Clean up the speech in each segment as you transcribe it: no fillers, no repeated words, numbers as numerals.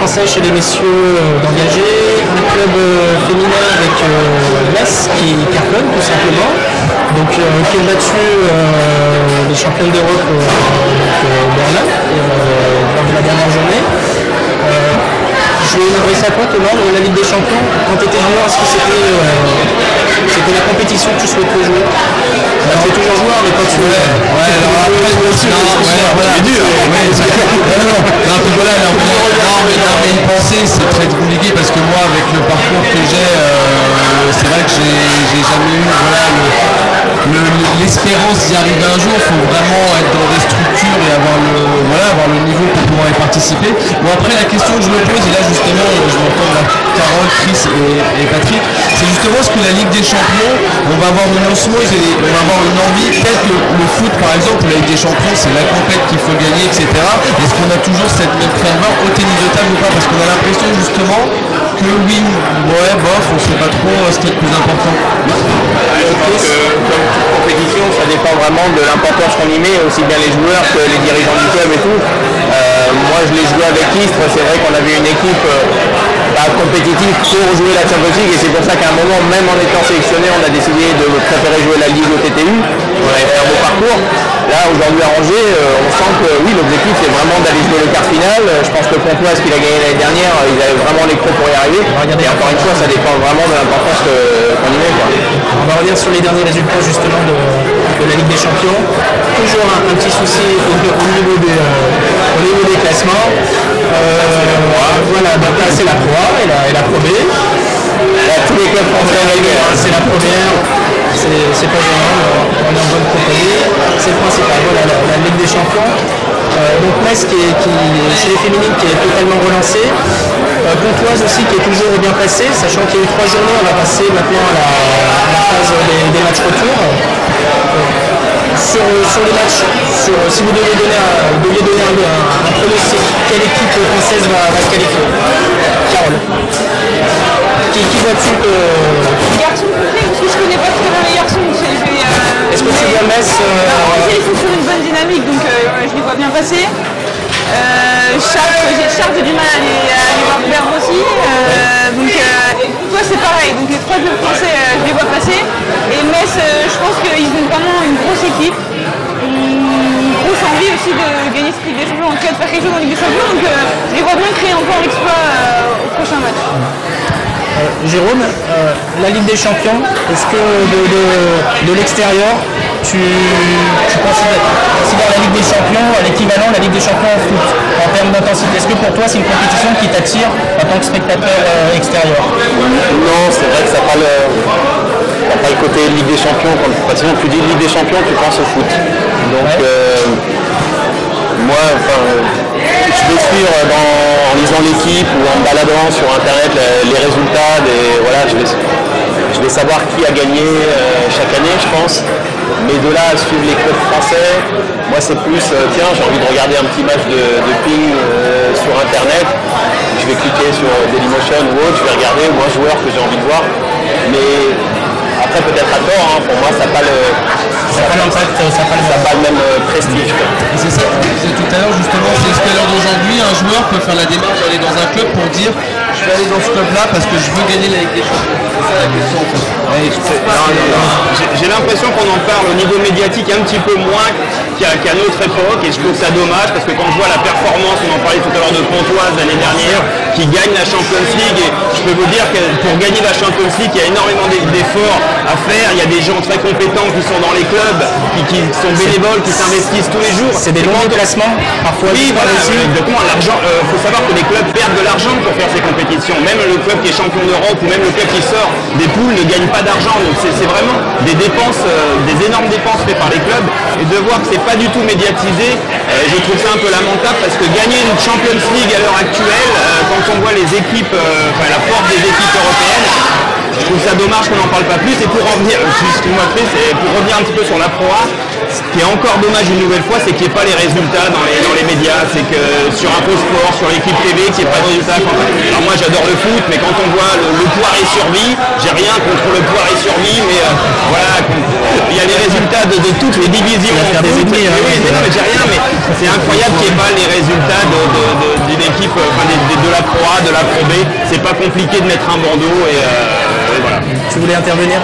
français chez les messieurs d'engagés, un club féminin avec Metz qui cartonne tout simplement, donc qui ont battu les championnes d'Europe Berlin lors de la dernière journée. Je vais adresser à toi Thomas, la Ligue des Champions, quand tu étais joueur, est-ce que c'était la compétition que tu souhaitais jouer? Tu es toujours joueur, mais quand tu es... Ouais, alors après, c'est dur. Mais une pensée, c'est très compliqué parce que moi, avec le parcours que j'ai, c'est vrai que j'ai jamais eu l'espérance d'y arriver un jour. Il faut vraiment être dans des structures et avoir le niveau pour pouvoir y participer. Bon, après, la question que je me pose, et là justement, je m'entends là, Carole, Chris et Patrick, c'est justement ce que la Ligue des Champions, on va avoir une osmose et on va avoir une envie. Peut-être le foot, par exemple, la Ligue des Champions, c'est la compète qu'il faut gagner, etc. Est-ce qu'on a toujours cette même ferveur au tennis de table ou pas? Parce qu'on a l'impression justement que oui, ouais, bof, on ne sait pas trop ce qui est le plus important. Je pense que comme toute compétition, ça dépend vraiment de l'importance qu'on y met, aussi bien les joueurs que les dirigeants du club et tout. Moi, je l'ai joué avec Istres, c'est vrai qu'on avait une équipe compétitive pour jouer la Champions League et c'est pour ça qu'à un moment, même en étant sélectionné, on a décidé de préférer jouer la Ligue au TTU. On avait fait un beau parcours. Là, aujourd'hui à Angers, on sent que oui, l'objectif c'est vraiment d'aller jouer le quart final. Je pense que Pontoise, qu'il a gagné l'année dernière, ils avaient vraiment les crocs pour y arriver. Et encore une fois, ça dépend vraiment de l'importance qu'on y met. On va revenir sur les derniers résultats justement de la Ligue des Champions. Toujours un petit souci au niveau des classements. Voilà, donc là c'est la Pro A et la Pro B. Tous les clubs français, c'est la première. C'est pas gênant, on est en bonne compagnie, c'est le principal, voilà, la Ligue des Champions. Donc Metz chez les féminines qui est totalement relancée, Pontoise aussi qui est toujours bien placée, sachant qu'il y a eu 3 journées, on va passer maintenant à la phase des matchs retour. Sur les matchs, si vous deviez donner un pronostic, quelle équipe française va se qualifier? Carole. Qui vois-tu Les garçons, parce que je connais pas très bien les garçons. Est-ce que tu vois Metz Ils sont sur une bonne dynamique, donc je les vois bien passer. Chartres, j'ai du mal à les voir perdre aussi. Toi c'est pareil, donc les 3 clubs français, je les vois passer. Et Metz, je pense qu'ils ont vraiment une grosse équipe. Une grosse envie aussi de gagner cette Ligue des Champions, en tout cas de faire quelque chose en Ligue des Champions. Donc je les vois bien créer encore l'exploit au prochain match. Jérôme, la Ligue des Champions, est-ce que de l'extérieur, tu considères la Ligue des Champions l'équivalent de la Ligue des Champions en foot en termes d'intensité? Est-ce que pour toi c'est une compétition qui t'attire en tant que spectateur extérieur? Non, c'est vrai que ça n'a pas le côté Ligue des Champions. Quand tu dis Ligue des Champions, tu penses au foot. Donc moi, je vais suivre en lisant l'équipe ou en me baladant sur internet les résultats, je vais savoir qui a gagné chaque année, je pense. Mais de là à suivre les clubs français, moi c'est plus, tiens, j'ai envie de regarder un petit match de ping sur internet, je vais cliquer sur Dailymotion ou autre, je vais regarder un joueur que j'ai envie de voir. Mais après peut-être à tort, hein, pour moi ça n'a pas le même prestige. Et c'est ça que je disais tout à l'heure justement, c'est est-ce qu'à l'heure d'aujourd'hui un joueur peut faire la démarche d'aller dans un club pour dire je vais aller dans ce club là parce que je veux gagner la Ligue des Champions? C'est ça la question en fait. J'ai l'impression qu'on en parle au niveau médiatique un petit peu moins qu'à notre époque et je trouve ça dommage parce que quand je vois la performance, on en parlait tout à l'heure de Pontoise l'année dernière, qui gagne la Champions League et je peux vous dire que pour gagner la Champions League il y a énormément d'efforts à faire, il y a des gens très compétents qui sont dans les clubs, qui sont bénévoles, qui s'investissent tous les jours. C'est des longs déplacements parfois. Oui, voilà, exactement. L'argent, faut savoir que les clubs perdent de l'argent pour faire ces compétitions. Même le club qui est champion d'Europe ou même le club qui sort des poules ne gagne pas d'argent. Donc c'est vraiment des dépenses, des énormes dépenses faites par les clubs. Et de voir que c'est pas du tout médiatisé, je trouve ça un peu lamentable parce que gagner une Champions League à l'heure actuelle, quand on voit les équipes, la force des équipes européennes, je trouve ça dommage qu'on n'en parle pas plus. Et pour revenir, excuse-moi Chris, pour revenir un petit peu sur la Pro A, ce qui est encore dommage une nouvelle fois, c'est qu'il n'y ait pas les résultats dans les médias. C'est que sur un peu sport, sur l'équipe TV, qu'il n'y ait pas de résultats. Alors moi j'adore le foot, mais quand on voit le Poiré survie, j'ai rien contre le Poiré survie, mais voilà, il y a les résultats de toutes les divisions. Faire des ennemis, oui, non, mais j'ai rien, mais c'est incroyable qu'il n'y ait pas les résultats d'une équipe, de la Pro A, de la Pro B. C'est pas compliqué de mettre un bandeau et voilà. Tu voulais intervenir?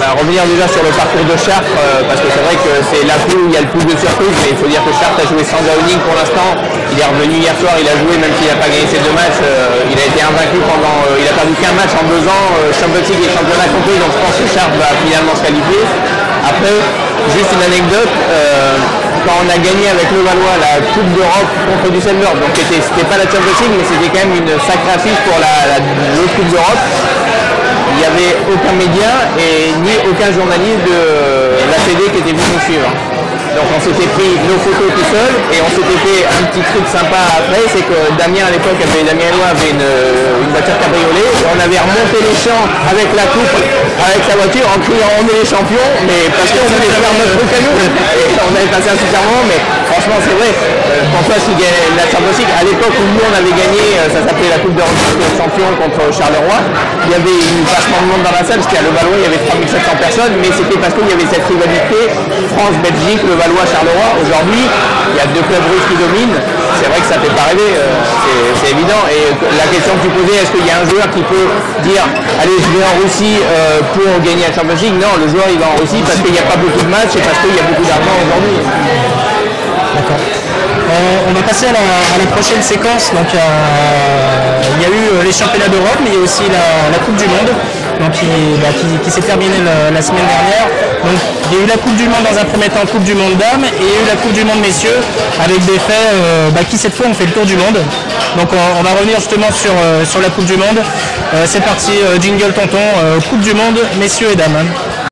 Revenir déjà sur le parcours de Chartres, parce que c'est vrai que c'est la poule où il y a le pool de surprise, mais il faut dire que Chartres a joué sans Downing pour l'instant. Il est revenu hier soir, il a joué même s'il n'a pas gagné ses 2 matchs. Il a été invaincu pendant, il a perdu qu'un match en 2 ans, Champions League et championnat compris, donc je pense que Chartres va finalement se qualifier. Après, juste une anecdote, quand on a gagné avec le Valois la Coupe d'Europe contre Düsseldorf, donc c'était pas la Champions League, mais c'était quand même une sacrée affiche pour l'autre Coupe d'Europe. Il n'y avait aucun média et ni aucun journaliste de la CD qui était venu nous suivre. Donc on s'était pris nos photos tout seul et on s'était fait un petit truc sympa après, c'est que Damien à l'époque, Damien Eloi avait une voiture cabriolet et on avait remonté les champs avec la coupe, avec sa voiture en criant on est les champions, mais parce qu'on voulait faire notre truc à nous. Et on avait passé un super moment, mais franchement c'est vrai, François qui gagne la Champions League, à l'époque où nous on avait gagné, ça s'appelait la Coupe d'Europe champion contre Charleroi, il y avait vachement de monde dans la salle, parce qu'à Le Valois il y avait 3700 personnes, mais c'était parce qu'il y avait cette rivalité France-Belgique, Le Valois-Charleroi. Aujourd'hui, il y a 2 clubs russes qui dominent, c'est vrai que ça fait pas rêver, c'est évident. Et la question que tu posais, est-ce qu'il y a un joueur qui peut dire allez je vais en Russie pour gagner la Champions League? Non, le joueur il va en Russie parce qu'il n'y a pas beaucoup de matchs et parce qu'il y a beaucoup d'argent aujourd'hui. D'accord. On va passer à la prochaine séquence. Donc, il y a eu les championnats d'Europe, mais il y a aussi la Coupe du Monde, donc qui s'est terminée la semaine dernière. Donc, il y a eu la Coupe du Monde dans un premier temps, Coupe du Monde dames, et il y a eu la Coupe du Monde messieurs, avec des faits qui cette fois ont fait le tour du monde. Donc on va revenir justement sur la Coupe du Monde. C'est parti, jingle tonton, Coupe du Monde, messieurs et dames.